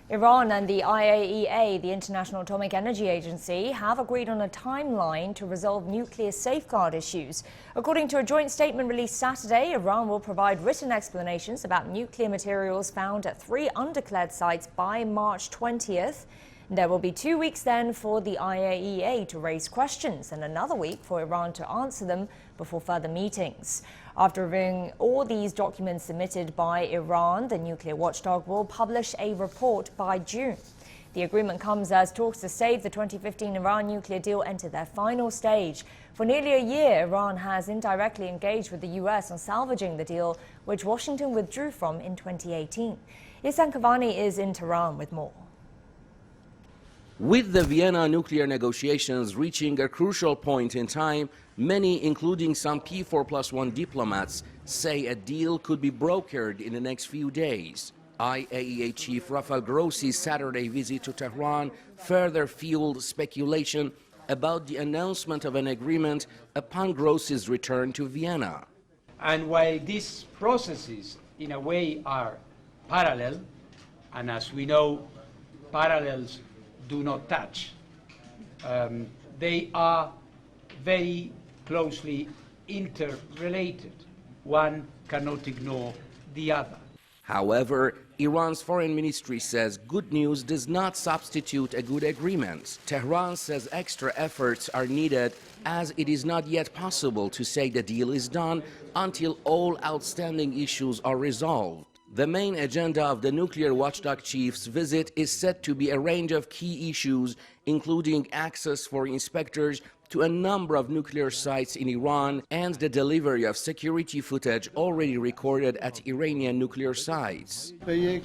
Iran and the IAEA, the International Atomic Energy Agency, have agreed on a timeline to resolve nuclear safeguard issues. According to a joint statement released Saturday, Iran will provide written explanations about nuclear materials found at 3 undeclared sites by March 20th. There will be 2 weeks then for the IAEA to raise questions and another week for Iran to answer them before further meetings. After reviewing all these documents submitted by Iran, the nuclear watchdog will publish a report by June. The agreement comes as talks to save the 2015 Iran nuclear deal enter their final stage. For nearly a year, Iran has indirectly engaged with the US on salvaging the deal, which Washington withdrew from in 2018. Ihsan Kavani is in Tehran with more. With the Vienna nuclear negotiations reaching a crucial point in time, many, including some P4+1 diplomats, say a deal could be brokered in the next few days. IAEA Chief Rafael Grossi's Saturday visit to Tehran further fueled speculation about the announcement of an agreement upon Grossi's return to Vienna. And while these processes, in a way, are parallel, and as we know, parallels do not touch. They are very closely interrelated. One cannot ignore the other. However, Iran's foreign ministry says good news does not substitute a good agreement. Tehran says extra efforts are needed as it is not yet possible to say the deal is done until all outstanding issues are resolved. The main agenda of the nuclear watchdog chief's visit is set to be a range of key issues, including access for inspectors to a number of nuclear sites in Iran and the delivery of security footage already recorded at Iranian nuclear sites. We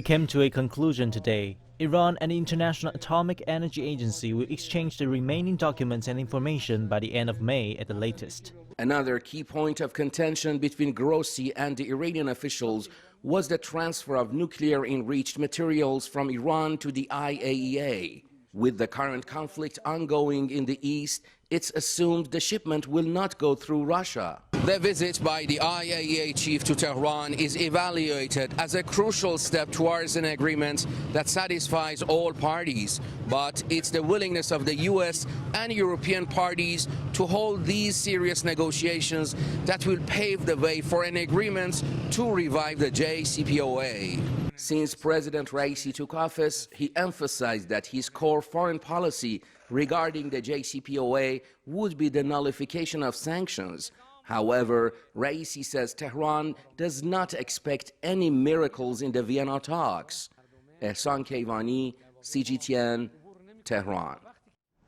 came to a conclusion today. Iran and the International Atomic Energy Agency will exchange the remaining documents and information by the end of May at the latest. Another key point of contention between Grossi and the Iranian officials was the transfer of nuclear-enriched materials from Iran to the IAEA. With the current conflict ongoing in the East, it's assumed the shipment will not go through Russia. The visit by the IAEA chief to Tehran is evaluated as a crucial step towards an agreement that satisfies all parties. But it's the willingness of the US and European parties to hold these serious negotiations that will pave the way for an agreement to revive the JCPOA. Since President Raisi took office, he emphasized that his core foreign policy regarding the JCPOA would be the nullification of sanctions. However, Raisi says Tehran does not expect any miracles in the Vienna talks. Ihsan Kavani, CGTN, Tehran.